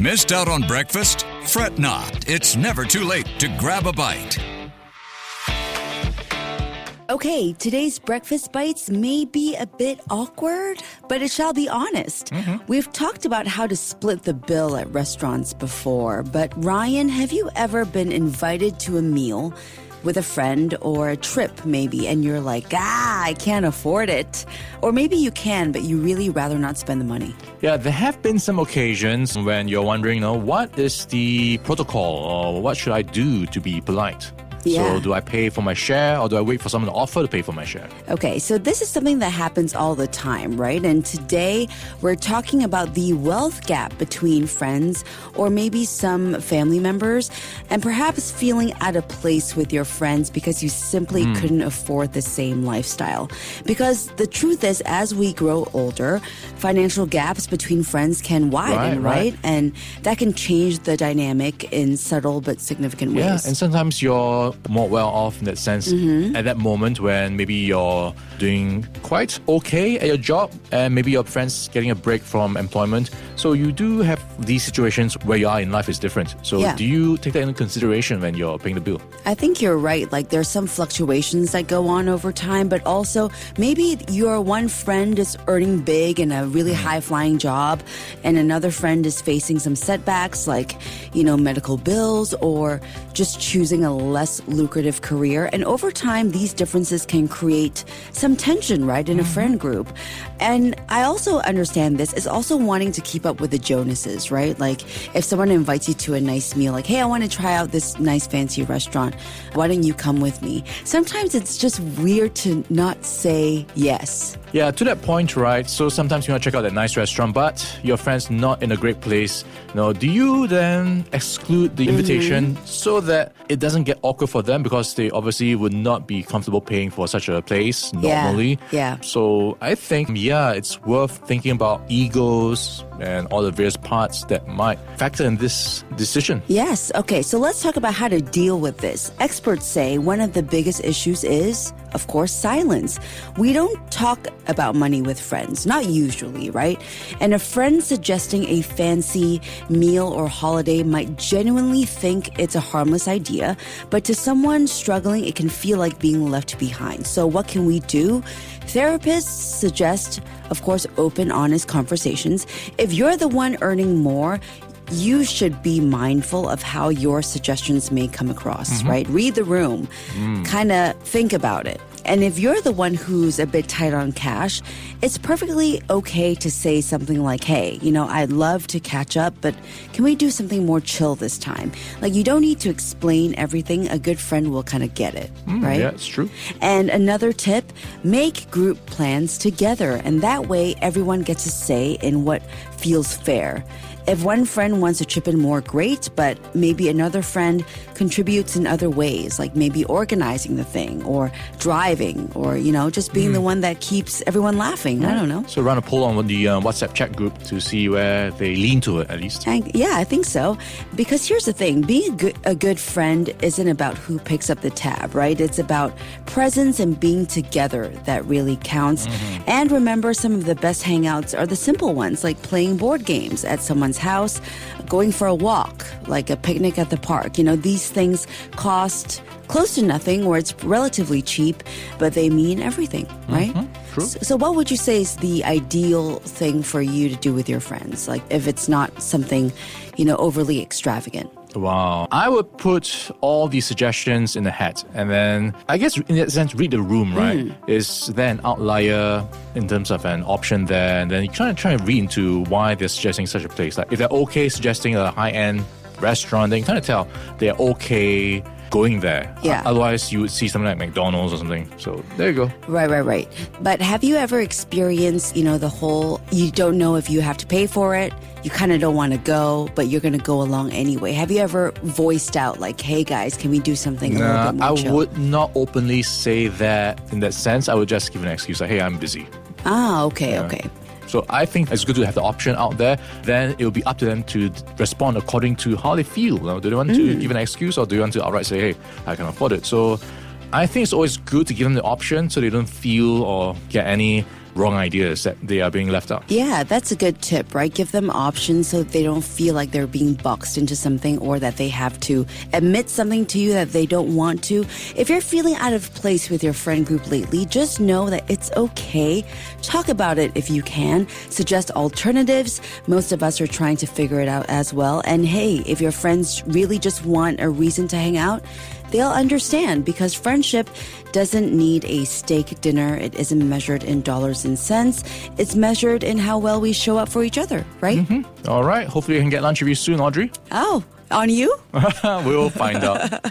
Missed out on breakfast? Fret not. It's never too late to grab a bite. Okay, today's breakfast bites may be a bit awkward, but it shall be honest. We've talked about how to split the bill at restaurants before, but Ryan, have you ever been invited to a meal with a friend or a trip maybe, and you're like, I can't afford it? Or maybe you can, but you really rather not spend the money. Yeah, there have been some occasions when you're wondering, what is the protocol or what should I do to be polite? Yeah. So do I pay for my share or do I wait for someone to offer to pay for my share? Okay, so this is something that happens all the time, right? And today we're talking about the wealth gap between friends or maybe some family members, and perhaps feeling out of place with your friends because you simply couldn't afford the same lifestyle. Because the truth is, as we grow older, financial gaps between friends can widen, right? And that can change the dynamic in subtle but significant ways. Yeah, and sometimes you're more well off in that sense at that moment when maybe you're doing quite okay at your job and maybe your friend's getting a break from employment. So you do have these situations where you are in life is different. So do you take that into consideration when you're paying the bill? I think you're right. Like there's some fluctuations that go on over time, but also maybe your one friend is earning big in a really high-flying job and another friend is facing some setbacks like, medical bills or just choosing a less lucrative career. And over time, these differences can create some tension, right, in a friend group. And I also understand this is also wanting to keep up with the Jonases, right? Like if someone invites you to a nice meal, like, hey, I want to try out this nice fancy restaurant. Why don't you come with me? Sometimes it's just weird to not say yes. Yeah, to that point, right? So sometimes you want to check out that nice restaurant, but your friend's not in a great place. Do you then exclude the invitation so that it doesn't get awkward for them because they obviously would not be comfortable paying for such a place normally? Yeah. So I think, it's worth thinking about egos and all the various parts that might factor in this decision. Yes. Okay, so let's talk about how to deal with this. Experts say one of the biggest issues is, of course, silence. We don't talk about money with friends, not usually, right? And a friend suggesting a fancy meal or holiday might genuinely think it's a harmless idea, but to someone struggling, it can feel like being left behind. So what can we do? Therapists suggest, of course, open, honest conversations. If you're the one earning more, you should be mindful of how your suggestions may come across, right? Read the room, kind of think about it. And if you're the one who's a bit tight on cash, it's perfectly okay to say something like, hey, I'd love to catch up, but can we do something more chill this time? Like, you don't need to explain everything. A good friend will kind of get it, right? Yeah, it's true. And another tip, make group plans together. And that way, everyone gets a say in what feels fair. If one friend wants to chip in more, great, but maybe another friend contributes in other ways, like maybe organizing the thing or driving or, just being the one that keeps everyone laughing. I don't know. So run a poll on the WhatsApp chat group to see where they lean to it at least. I think so. Because here's the thing, being a good friend isn't about who picks up the tab, right? It's about presence and being together that really counts. And remember, some of the best hangouts are the simple ones, like playing board games at someone's house, going for a walk, like a picnic at the park. These things cost close to nothing or it's relatively cheap, but they mean everything, right? True. So what would you say is the ideal thing for you to do with your friends? Like if it's not something, overly extravagant? Wow. I would put all these suggestions in a hat and then, I guess in that sense, read the room, right? Is there an outlier in terms of an option there? And then you try and read into why they're suggesting such a place. Like if they're okay suggesting a high-end restaurant, then you kind of tell they're okay going there. Yeah. Otherwise, you would see something like McDonald's or something. So there you go. Right. But have you ever experienced, the whole, you don't know if you have to pay for it, you kind of don't want to go, but you're going to go along anyway. Have you ever voiced out like, hey guys, can we do something a little bit more chill? I would not openly say that in that sense. I would just give an excuse like, hey, I'm busy. Okay. So I think it's good to have the option out there. Then it will be up to them to respond according to how they feel. Do they want to give an excuse or do you want to outright say, hey, I can afford it? So I think it's always good to give them the option so they don't feel or get any wrong ideas that they are being left out. Yeah, that's a good tip, right? Give them options so they don't feel like they're being boxed into something or that they have to admit something to you that they don't want to. If you're feeling out of place with your friend group lately, just know that it's okay. Talk about it if you can. Suggest alternatives. Most of us are trying to figure it out as well. And hey, if your friends really just want a reason to hang out, they'll understand, because friendship doesn't need a steak dinner. It isn't measured in dollars and cents. It's measured in how well we show up for each other, right? Mm-hmm. All right. Hopefully we can get lunch with you soon, Audrey. Oh, on you? We'll find out.